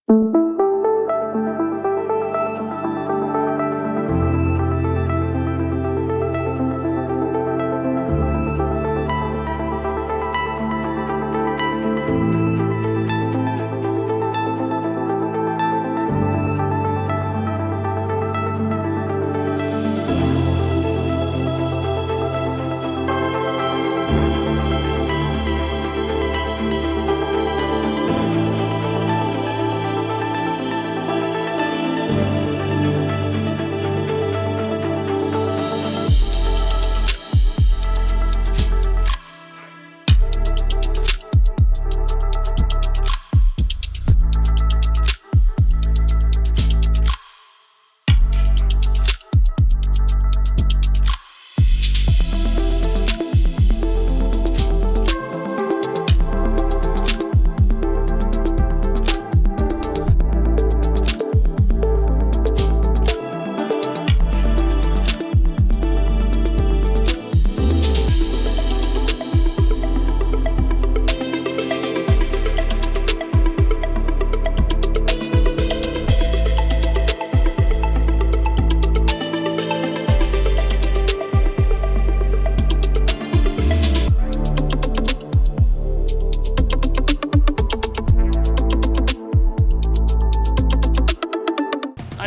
I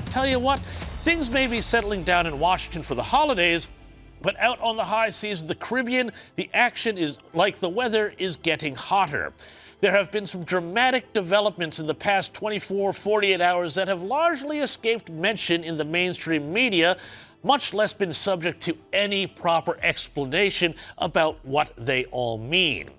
tell you what, things may be settling down in Washington for the holidays, but out on the high seas of the Caribbean, the action is, like the weather, is getting hotter. There have been some dramatic developments in the past 24, 48 hours that have largely escaped mention in the mainstream media, much less been subject to any proper explanation about what they all mean.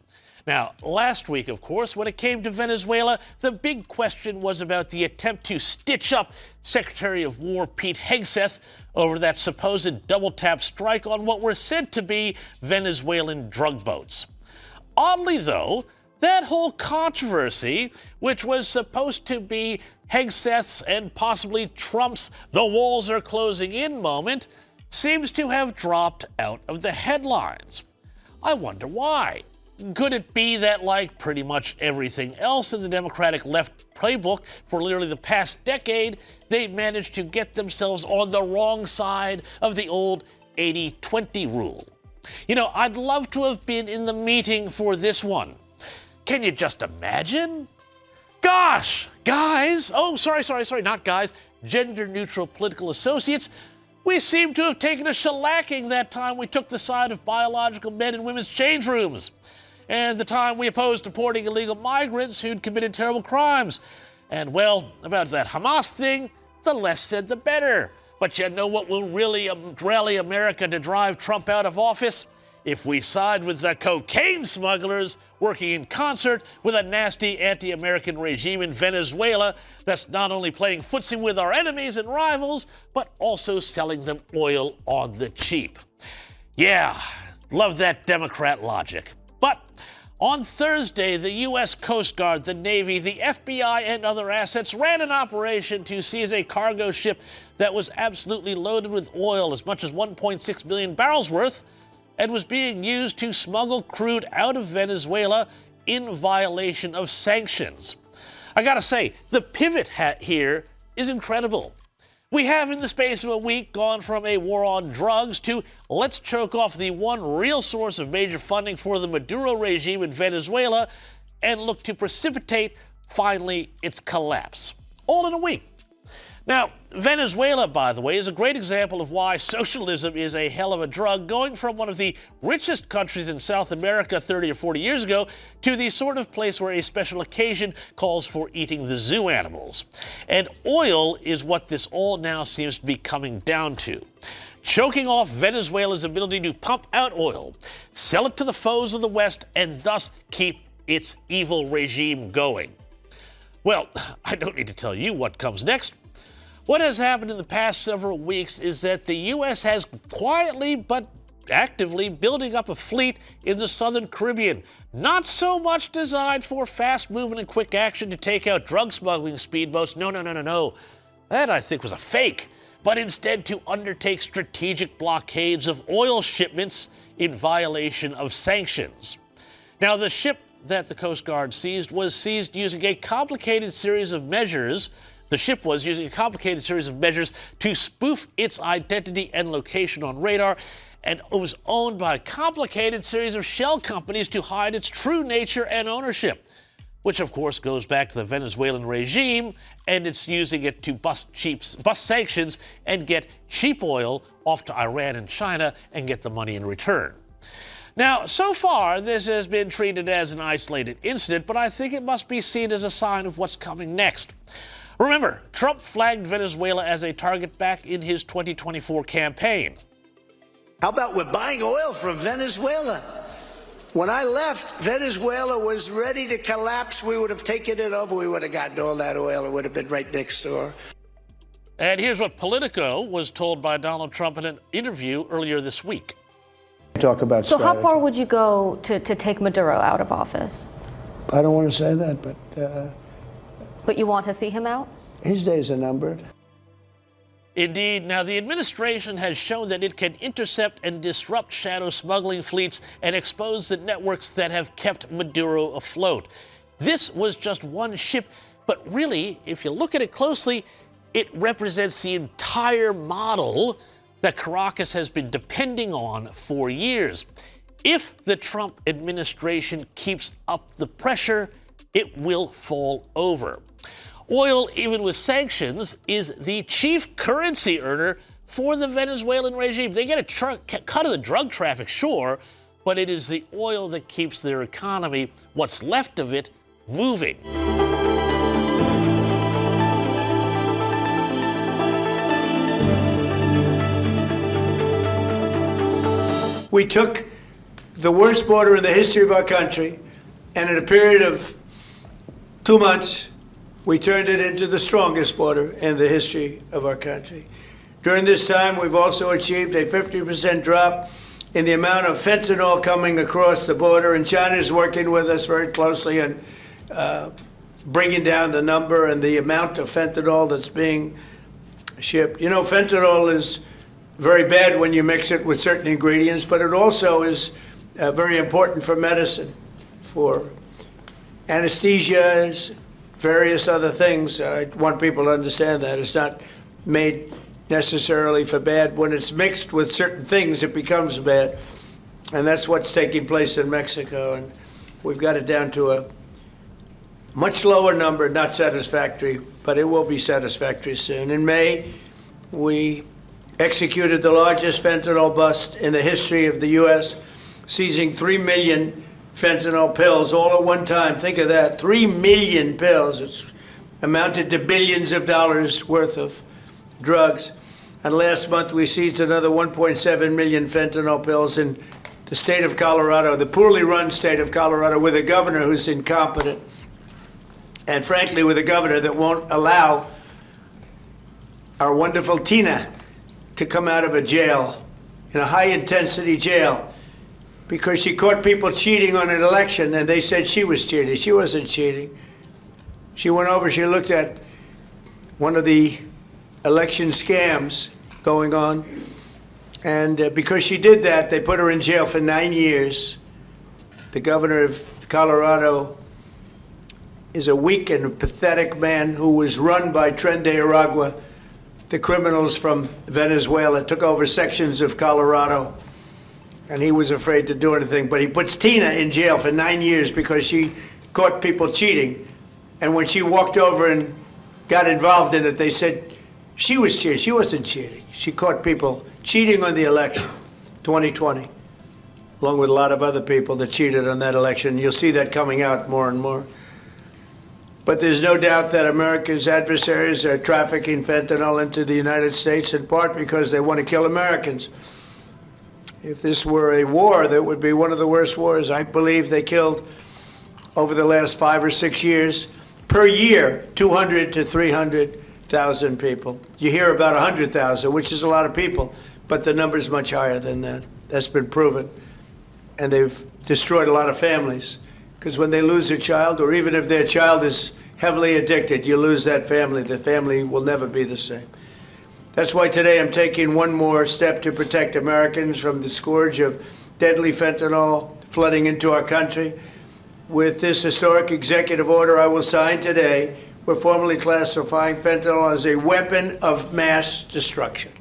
Now, last week, of course, when it came to Venezuela, the big question was about the attempt to stitch up Secretary of War Pete Hegseth over that supposed double-tap strike on what were said to be Venezuelan drug boats. Oddly, though, that whole controversy, which was supposed to be Hegseth's and possibly Trump's "the walls are closing in" moment, seems to have dropped out of the headlines. I wonder why. Could it be that, like pretty much everything else in the Democratic left playbook for literally the past decade, they managed to get themselves on the wrong side of the old 80-20 rule? You know, I'd love to have been in the meeting for this one. Can you just imagine? Gosh, guys, sorry, not guys, gender-neutral political associates, we seem to have taken a shellacking that time we took the side of biological men in women's change rooms, and the time we opposed deporting illegal migrants who'd committed terrible crimes. And, well, about that Hamas thing, the less said the better. But you know what will really rally America to drive Trump out of office? If we side with the cocaine smugglers working in concert with a nasty anti-American regime in Venezuela that's not only playing footsie with our enemies and rivals, but also selling them oil on the cheap. Yeah, love that Democrat logic. But on Thursday, the U.S. Coast Guard, the Navy, the FBI, and other assets ran an operation to seize a cargo ship that was absolutely loaded with oil, as much as 1.6 million barrels worth, and was being used to smuggle crude out of Venezuela in violation of sanctions. I gotta say, the pivot here is incredible. We have, in the space of a week, gone from a war on drugs to let's choke off the one real source of major funding for the Maduro regime in Venezuela and look to precipitate, finally, its collapse. All in a week. Now, Venezuela, by the way, is a great example of why socialism is a hell of a drug, going from one of the richest countries in South America 30 or 40 years ago to the sort of place where a special occasion calls for eating the zoo animals. And oil is what this all now seems to be coming down to. Choking off Venezuela's ability to pump out oil, sell it to the foes of the West, and thus keep its evil regime going. Well, I don't need to tell you what comes next. What has happened in the past several weeks is that the U.S. has quietly but actively building up a fleet in the southern Caribbean, not so much designed for fast movement and quick action to take out drug smuggling speedboats. No. That, I think, was a fake, but instead to undertake strategic blockades of oil shipments in violation of sanctions. Now, the ship that the Coast Guard seized was seized using a complicated series of measures. The ship was using a complicated series of measures to spoof its identity and location on radar, and it was owned by a complicated series of shell companies to hide its true nature and ownership, which of course goes back to the Venezuelan regime, and it's using it to bust sanctions and get cheap oil off to Iran and China and get the money in return. Now, so far, this has been treated as an isolated incident, but I think it must be seen as a sign of what's coming next. Remember, Trump flagged Venezuela as a target back in his 2024 campaign. How about we're buying oil from Venezuela? When I left, Venezuela was ready to collapse. We would have taken it over. We would have gotten all that oil. It would have been right next door. And here's what Politico was told by Donald Trump in an interview earlier this week. Talk about so strategy. How far would you go to take Maduro out of office? I don't want to say that, But you want to see him out? His days are numbered. Indeed. Now, the administration has shown that it can intercept and disrupt shadow smuggling fleets and expose the networks that have kept Maduro afloat. This was just one ship, but really, if you look at it closely, it represents the entire model that Caracas has been depending on for years. If the Trump administration keeps up the pressure, it will fall over. Oil, even with sanctions, is the chief currency earner for the Venezuelan regime. They get a cut of the drug traffic, sure, but it is the oil that keeps their economy, what's left of it, moving. We took the worst border in the history of our country, and in a period of 2 months, we turned it into the strongest border in the history of our country. During this time, we've also achieved a 50% drop in the amount of fentanyl coming across the border, and China is working with us very closely on bringing down the number and the amount of fentanyl that's being shipped. You know, fentanyl is very bad when you mix it with certain ingredients, but it also is very important for medicine, for anesthesias, various other things. I want people to understand that. It's not made necessarily for bad. When it's mixed with certain things, it becomes bad. And that's what's taking place in Mexico. And we've got it down to a much lower number, not satisfactory, but it will be satisfactory soon. In May, we executed the largest fentanyl bust in the history of the U.S., seizing 3 million fentanyl pills all at one time. Think of that, 3 million pills. It's amounted to billions of dollars worth of drugs. And last month, we seized another 1.7 million fentanyl pills in the state of Colorado, the poorly run state of Colorado, with a governor who's incompetent. And frankly, with a governor that won't allow our wonderful Tina to come out of a jail, in a high-intensity jail, because she caught people cheating on an election, and they said she was cheating. She wasn't cheating. She went over, she looked at one of the election scams going on, and because she did that, they put her in jail for 9 years. The governor of Colorado is a weak and pathetic man who was run by Tren de Aragua. The criminals from Venezuela took over sections of Colorado, and he was afraid to do anything. But he puts Tina in jail for 9 years because she caught people cheating. And when she walked over and got involved in it, they said she was cheating. She wasn't cheating. She caught people cheating on the election, 2020, along with a lot of other people that cheated on that election. You'll see that coming out more and more. But there's no doubt that America's adversaries are trafficking fentanyl into the United States, in part because they want to kill Americans. If this were a war, that would be one of the worst wars. I believe they killed, over the last 5 or 6 years, per year, 200 to 300,000 people. You hear about 100,000, which is a lot of people, but the number's much higher than that. That's been proven. And they've destroyed a lot of families. Because when they lose a child, or even if their child is heavily addicted, you lose that family. The family will never be the same. That's why today I'm taking one more step to protect Americans from the scourge of deadly fentanyl flooding into our country. with this historic executive order I will sign today, we're formally classifying fentanyl as a weapon of mass destruction.